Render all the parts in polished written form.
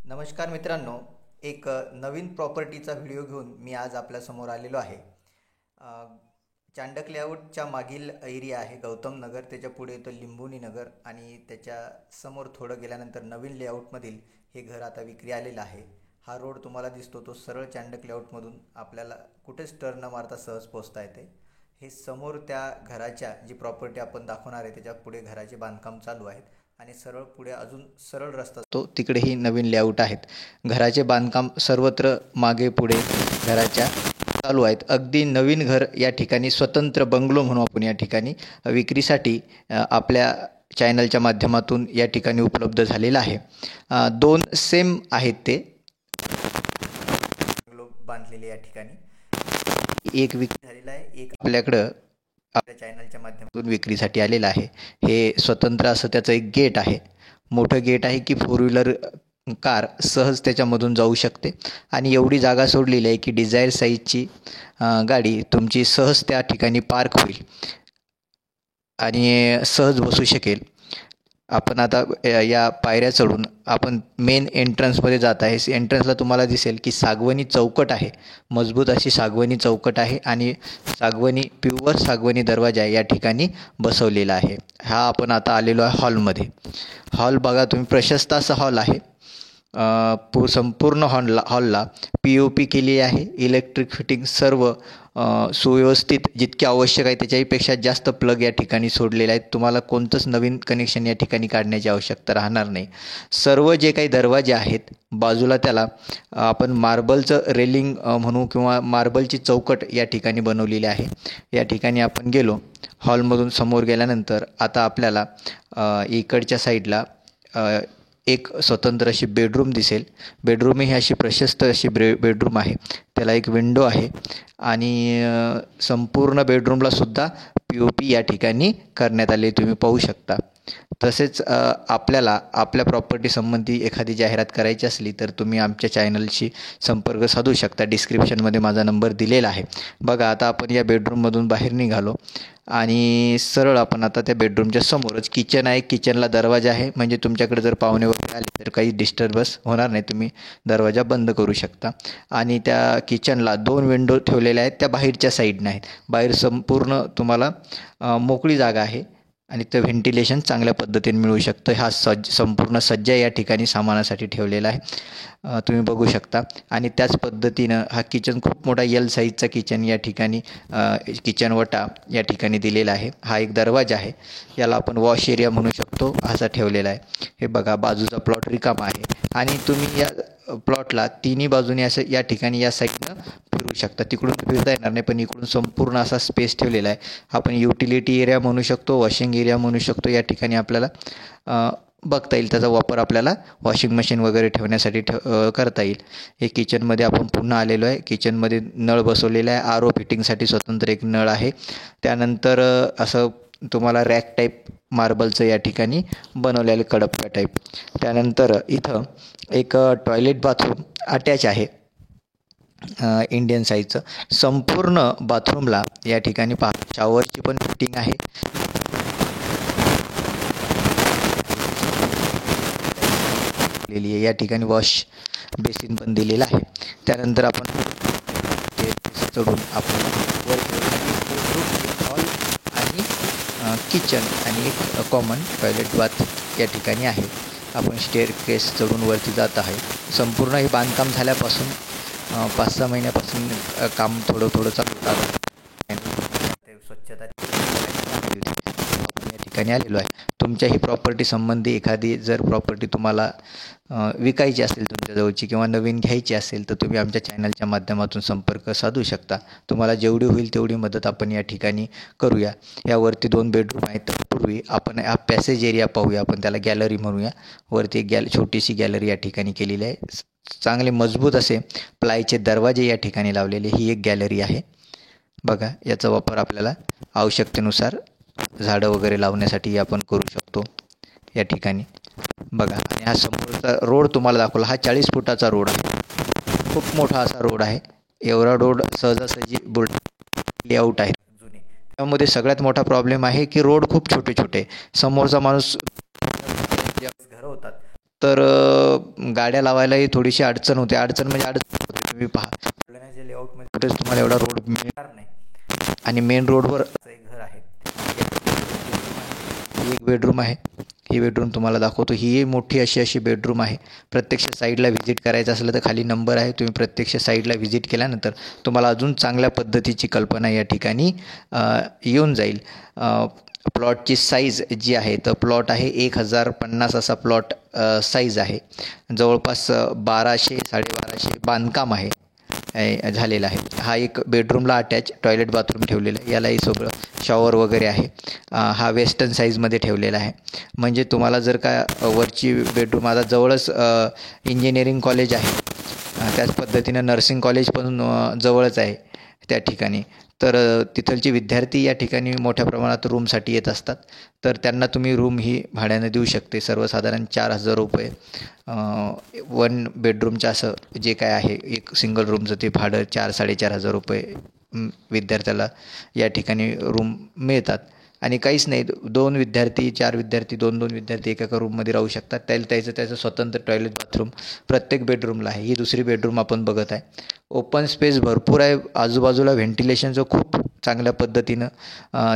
नमस्कार मित्रांनो, एक नवीन प्रॉपर्टीचा व्हिडिओ घेऊन मी आज आपल्यासमोर आलेलो आहे. अ, चांडक लेआउटच्या मागील एरिया आहे गौतम नगर, त्याच्या पुढे येतं लिंबोनी नगर आणि त्याच्या समोर थोडं गेल्यानंतर नवीन लेआउटमधील हे घर आता विक्री आलेलं आहे. हा रोड तुम्हाला दिसतो तो सरळ चांडक लेआउटमधून आपल्याला कुठेच टर्न न मारता सहज पोहोचता येते. हे समोर त्या घराच्या जी प्रॉपर्टी आपण दाखवणार आहे त्याच्या पुढे घराचे बांधकाम चालू आहेत आणि सरळ पुढे अजून सरळ रस्ता तो तिकडेही नवीन लेआउट आहेत. घराचे बांधकाम सर्वत्र मागे पुढे घराच्या चालू आहेत. अगदी नवीन घर या ठिकाणी स्वतंत्र बंगलो म्हणू आपण या ठिकाणी विक्रीसाठी आपल्या चॅनलच्या माध्यमातून या ठिकाणी उपलब्ध झालेलं आहे. दोन सेम आहेत ते बंगलो बांधलेले या ठिकाणी. एक विक्री झालेला आहे, एक आपल्याकडं आपल्या चॅनलच्या माध्यमातून विक्रीसाठी आलेलं आहे. हे स्वतंत्र असं त्याचं एक गेट आहे, मोठं गेट आहे की फोर व्हीलर कार सहज त्याच्यामधून जाऊ शकते आणि एवढी जागा सोडलेली आहे की डिझायर साईजची गाडी तुमची सहज त्या ठिकाणी पार्क होईल आणि सहज बसू शकेल. आपण आता या पायऱ्या चढून आपण मेन एंट्रन्समध्ये जात आहे. एंट्रन्सला तुम्हाला दिसेल की सागवनी चौकट आहे, मजबूत अशी सागवनी चौकट आहे आणि सागवनी प्युअर सागवनी दरवाजा या ठिकाणी बसवलेला आहे. हा आपण आता आलेलो आहे हॉलमध्ये. हॉल बघा तुम्ही, प्रशस्त असा हॉल आहे. संपूर्ण हॉलला POP केली आहे. इलेक्ट्रिक फिटिंग सर्व सुव्यवस्थित जितके आवश्यक आहे त्याच्याहीपेक्षा जास्त प्लग या ठिकाणी सोडलेले आहेत. तुम्हाला कोणतंच नवीन कनेक्शन या ठिकाणी काढण्याची आवश्यकता राहणार नाही. सर्व जे काही दरवाजे आहेत बाजूला त्याला आपण मार्बलचं रेलिंग म्हणू किंवा मार्बलची चौकट या ठिकाणी बनवलेली आहे. या ठिकाणी आपण गेलो हॉलमधून समोर गेल्यानंतर आता आपल्याला इकडच्या साईडला एक स्वतंत्र अशी बेडरूम दिसेल. बेडरूमही अशी प्रशस्त अशी बेडरूम आहे. त्याला एक विंडो आहे आणि संपूर्ण बेडरूमला सुद्धा POP या ठिकाणी करण्यात आले तुम्ही पाहू शकता. तसेच आपल्याला आपल्या प्रॉपर्टी संबंधी एखादी जाहिरात करायची असली तर तुम्ही आमच्या चॅनलशी संपर्क साधू शकता. डिस्क्रिप्शनमध्ये माझा नंबर दिलेला आहे. बघा आता आपण या बेडरूममधून बाहेर निघालो आणि सरळ आपण आता त्या बेडरूमच्या समोरच किचन आहे. किचनला दरवाजा आहे, म्हणजे तुमच्याकडे जर पाहुणे वगैरे आले तर काही डिस्टर्बन्स होणार नाही, तुम्ही दरवाजा बंद करू शकता. आणि त्या किचनला 2 विंडो ठेवलेल्या आहेत, त्या बाहेरच्या साईडनं आहेत. बाहेर संपूर्ण तुम्हाला मोकळी जागा आहे आणि ते व्हेंटिलेशन चांगल्या पद्धतीने मिळू शकतं. हा संपूर्ण सज्जा या ठिकाणी सामानासाठी ठेवलेला आहे, तुम्ही बघू शकता. आणि त्याच पद्धतीनं हा किचन खूप मोठा L साईजचा किचन या ठिकाणी किचन वटा या ठिकाणी दिलेला आहे. हा एक दरवाजा आहे, याला आपण वॉश एरिया म्हणू शकतो, असा ठेवलेला आहे. हे बघा बाजूचा प्लॉट रिकामा आहे आणि तुम्ही या प्लॉटला तिन्ही बाजूने असं या ठिकाणी या साईडनं फिरू शकता. तिकडून फिरता येणार नाही पण इकडून संपूर्ण असा स्पेस ठेवलेला आहे. आपण युटिलिटी एरिया म्हणू शकतो, वॉशिंग एरिया म्हणू शकतो. या ठिकाणी आपल्याला बघता येईल, त्याचा वापर आपल्याला वॉशिंग मशीन वगैरे ठेवण्यासाठी करता येईल. हे किचनमध्ये आपण पुन्हा आलेलो आहे. किचनमध्ये नळ बसवलेला आहे. RO फिटिंगसाठी स्वतंत्र एक नळ आहे. त्यानंतर असं तुम्हाला रॅक टाईप मार्बलचं या ठिकाणी बनवलेलं कडप्पा टाईप. त्यानंतर इथं एक टॉयलेट बाथरूम अटॅच आहे इंडियन साईजचं. संपूर्ण बाथरूमला या ठिकाणी शॉवरची पण फिटिंग आहे. या ठिकाणी वॉश बेसिन पण दिलेला आहे. त्यानंतर आपण चढून आपण वर हॉल आणि किचन आणि एक कॉमन टॉयलेट बाथ या ठिकाणी आहे. आपण स्टेअरकेस चढून वरती जात आहे. संपूर्ण हे बांधकाम झाल्यापासून 5-6 महिन्यापासून काम थोडं चालू होतं. स्वच्छता आपण या ठिकाणी आलेलो आहे. तुमच्या ही प्रॉपर्टी संबंधी एखादी जर प्रॉपर्टी तुम्हाला विकायची असेल तुमच्याजवळची किंवा नवीन घ्यायची असेल तर तुम्ही आमच्या चॅनलच्या माध्यमातून संपर्क साधू शकता. तुम्हाला जेवढी होईल तेवढी मदत आपण या ठिकाणी करूया. यावरती 2 बेडरूम आहेत. पूर्वी आपण हा पॅसेज एरिया पाहूया, आपण त्याला गॅलरी म्हणूया. वरती एक छोटीशी गॅलरी या ठिकाणी केलेली आहे. चांगले मजबूत असे प्लायचे दरवाजे या ठिकाणी लावलेले. ही एक गॅलरी आहे. बघा याचा वापर आपल्याला आवश्यकतेनुसार झाडं वगैरे लावण्यासाठी आपण करू शकतो या ठिकाणी. बघा आणि हा समोरचा रोड तुम्हाला दाखवला. हा 40 फुटाचा रोड आहे. खूप मोठा असा रोड आहे. एवढा रोड सहजासहजी लेआउट आहे जुने. त्यामध्ये सगळ्यात मोठा प्रॉब्लेम आहे की रोड खूप छोटे समोरचा माणूस घरं होतात तर गाड्या लावायलाही थोडीशी अडचण होते. अडचण म्हणजे अडचण होते. तुम्ही पहा बुलढाण्याच्या लेआउटमध्ये कुठेच तुम्हाला एवढा रोड मिळणार नाही. आणि मेन रोडवर एक घर आहे, ही एक बेडरूम आहे. ही बेडरूम तुम्हाला दाखवतो. ही मोठी अशी बेडरूम आहे. प्रत्यक्ष साईडला व्हिजिट करायचं असलं तर खाली नंबर आहे. तुम्ही प्रत्यक्ष साईडला व्हिजिट केल्यानंतर तुम्हाला अजून चांगल्या पद्धतीची कल्पना या ठिकाणी येऊन जाईल. प्लॉटची साईज जी आहे तर प्लॉट आहे 1050 असा प्लॉट साईज आहे. जवळपास 1200 1250 बांधकाम आहे झालेला आहे. हा एक बेडरूमला अटॅच टॉयलेट बाथरूम ठेवलेलं आहे. यालाही सगळं शॉवर वगैरे आहे. हा वेस्टर्न साईजमध्ये ठेवलेला आहे. म्हणजे तुम्हाला जर का वरची बेडरूम आता जवळच इंजिनिअरिंग कॉलेज आहे, त्याच पद्धतीनं नर्सिंग कॉलेज पण जवळच आहे त्या ठिकाणी. तर तिथलचे विद्यार्थी या ठिकाणी मोठ्या प्रमाणात रूमसाठी येत असतात. तर त्यांना तुम्ही रूम ही भाड्यानं देऊ शकते. सर्वसाधारण 4000 रुपये 1 बेडरूमचं असं जे काय आहे एक सिंगल रूमचं ते भाडं 4-4.5 रुपये विद्यार्थ्याला या ठिकाणी रूम मिळतात. आणि काहीच नाही, 2 विद्यार्थी 4 विद्यार्थी 2-2 विद्यार्थी एका रूममध्ये राहू शकतात. त्याचं स्वतंत्र टॉयलेट बाथरूम प्रत्येक बेडरूमला आहे. ही दुसरी बेडरूम आपण बघत आहे. ओपन स्पेस भरपूर आहे. आजूबाजूला व्हेंटिलेशनचं खूप चांगल्या पद्धतीनं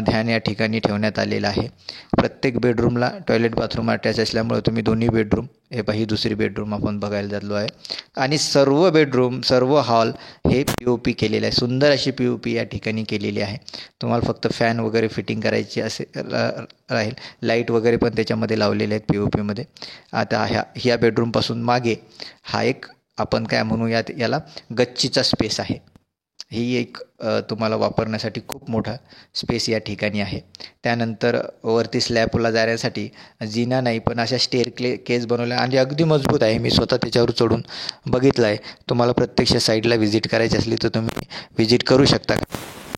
ध्यान या ठिकाणी ठेवण्यात आलेलं आहे. प्रत्येक बेडरूमला टॉयलेट बाथरूम अटॅच असल्यामुळे तुम्ही दोन्ही बेडरूम हे ही दुसरी बेडरूम आपण बघायला जातो आहे. आणि सर्व बेडरूम सर्व हॉल हे POP केलेलं आहे. सुंदर अशी POP या ठिकाणी केलेली आहे. तुम्हाला फक्त फॅन वगैरे फिटिंग करायची राहील. लाईट वगैरे पण त्याच्यामध्ये लावलेले आहेत POPमध्ये. आता ह्या बेडरूमपासून मागे हा एक आपण काय म्हणूयात याला गच्चीचा स्पेस आहे. ही एक तुम्हाला वापरण्यासाठी खूप मोठा स्पेस या ठिकाणी आहे. त्यानंतर वरती स्लॅबला जाण्यासाठी जिना नाही पण अशा केस बनवल्या आणि अगदी मजबूत आहे. मी स्वतः त्याच्यावर चढून बघितलं आहे. तुम्हाला प्रत्यक्ष साईडला व्हिजिट करायची असली तर तुम्ही व्हिजिट करू शकता.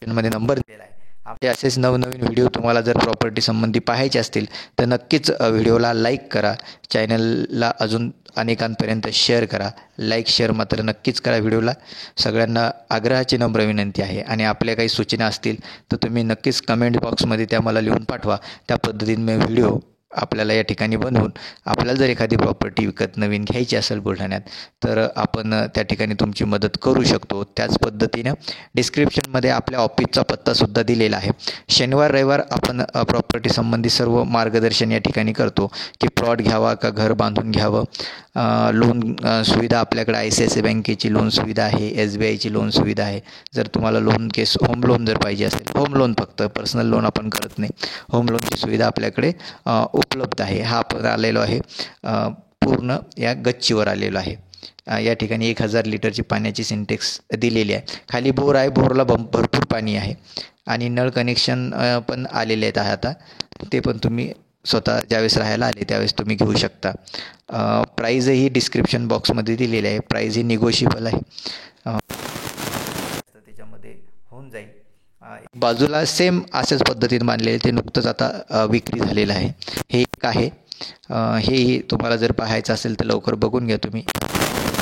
मध्ये नंबर दिलेला आहे. आपले असेच नवनवीन व्हिडिओ तुम्हाला जर प्रॉपर्टी संबंधी पाहायचे असतील तर नक्कीच व्हिडिओला लाईक करा. चॅनलला अजून अनेकांपर्यंत शेअर करा. लाईक शेअर मात्र नक्कीच करा व्हिडिओला. सगळ्यांना आग्रहाची नम्र विनंती आहे. आणि आपल्या काही सूचना असतील तर तुम्ही नक्कीच कमेंट बॉक्समध्ये त्या मला लिहून पाठवा. त्या पद्धतीने मी व्हिडिओ आपल्याला या ठिकाणी बनवून आपल्याला जर एखादी प्रॉपर्टी विकत नवीन घ्यायची असेल बुलढाण्यात तर आपण त्या ठिकाणी तुमची मदत करू शकतो. त्याच पद्धतीनं डिस्क्रिप्शनमध्ये आपल्या ऑफिसचा पत्तासुद्धा दिलेला आहे. शनिवार रविवार आपण प्रॉपर्टी संबंधी सर्व मार्गदर्शन या ठिकाणी करतो की प्लॉट घ्यावा का घर बांधून घ्यावं. लोन सुविधा आपल्याकडे ICICI बँकेची लोन सुविधा आहे, SBIची लोन सुविधा आहे. जर तुम्हाला होम लोन जर पाहिजे असेल, होम लोन फक्त पर्सनल लोन आपण करत नाही, होम लोनची सुविधा आपल्याकडे उपलब्ध आहे. हा आपण आलेलो आहे पूर्ण या गच्चीवर आलेलो आहे. या ठिकाणी 1000 लिटरची पाण्याची सिंटेक्स दिलेली आहे. खाली बोर आहे. बोरला भरपूर पाणी आहे. आणि नळ कनेक्शन पण आलेले आहेत आता. ते पण तुम्ही स्वतः ज्यावेळेस राहायला आले त्यावेळेस तुम्ही घेऊ शकता. प्राईजही डिस्क्रिप्शन बॉक्समध्ये दिलेली आहे. प्राईज ही निगोशिएबल आहे. त्याच्यामध्ये होऊन जाईल. बाजूला सेम अशाच पद्धतीने बांधलेले ते नुकतंच आता विक्री झालेलं आहे. हे एक आहे. हेही तुम्हाला जर पाहायचं असेल तर लवकर बघून घ्या तुम्ही.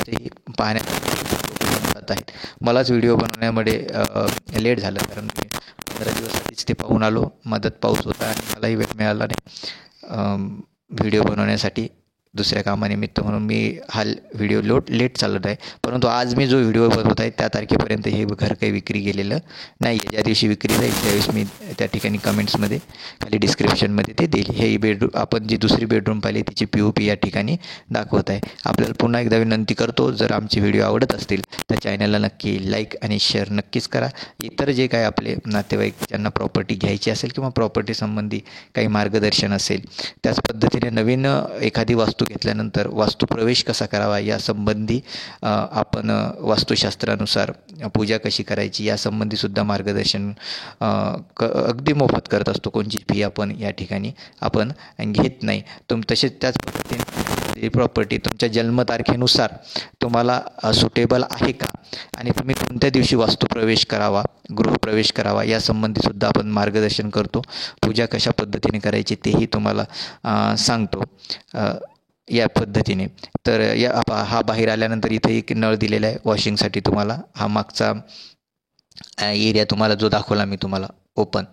ते पाहण्यात आहेत. मलाच व्हिडिओ बनवण्यामध्ये लेट झालं कारण मी 15 दिवस आधीच ते पाहून आलो. मदत पाऊस होता आणि मलाही वेळ मिळाला नाही व्हिडिओ बनवण्यासाठी. दुसऱ्या कामानिमित्त म्हणून मी हा व्हिडिओ लेट चालत आहे. परंतु आज मी जो व्हिडिओ बनवत आहे त्या तारखेपर्यंत हे घर काही विक्री गेलेलं नाही आहे. ज्या दिवशी विक्री जाईल त्यावेळेस मी त्या ठिकाणी कमेंट्समध्ये खाली डिस्क्रिप्शनमध्ये ते देईल. हे बेडरूम आपण जी दुसरी बेडरूम पाहिली तिची POP या ठिकाणी दाखवत आहे. आपल्याला पुन्हा एकदा विनंती करतो, जर आमचे व्हिडिओ आवडत असतील तर चॅनलला नक्की लाईक आणि शेअर नक्कीच करा. इतर जे काय आपले नातेवाईक ज्यांना प्रॉपर्टी घ्यायची असेल किंवा प्रॉपर्टी संबंधी काही मार्गदर्शन असेल, त्याच पद्धतीने नवीन एखादी वास्तू घेतल्यानंतर वास्तुप्रवेश कसा करावा यासंबंधी आपण वास्तुशास्त्रानुसार पूजा कशी करायची यासंबंधीसुद्धा मार्गदर्शन अगदी मोफत करत असतो. कोणची फी आपण या ठिकाणी आपण घेत नाही. तसेच त्याच पद्धतीने प्रॉपर्टी तुमच्या जन्मतारखेनुसार तुम्हाला सुटेबल आहे का आणि तुम्ही कोणत्या दिवशी वास्तुप्रवेश करावा, गृहप्रवेश करावा यासंबंधीसुद्धा आपण मार्गदर्शन करतो. पूजा कशा पद्धतीने करायची तेही तुम्हाला सांगतो या पद्धतीने. तर हा बाहेर आल्यानंतर इथे एक नळ दिलेला आहे वॉशिंगसाठी. तुम्हाला हा मागचा एरिया तुम्हाला जो दाखवला मी तुम्हाला ओपन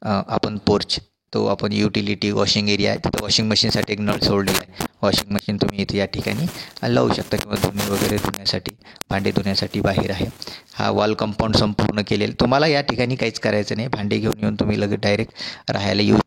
आपण पोर्च तो आपण युटिलिटी वॉशिंग एरिया आहे, तिथं वॉशिंग मशीनसाठी एक नळ सोडलेला आहे. वॉशिंग मशीन तुम्ही इथे या ठिकाणी लावू शकता किंवा धुणे वगैरे धुण्यासाठी, भांडे धुण्यासाठी बाहेर आहे. हा वॉल कंपाऊंड संपूर्ण केलेला. तुम्हाला या ठिकाणी काहीच करायचं नाही. भांडे घेऊन येऊन तुम्ही लगेच डायरेक्ट राहायला येऊ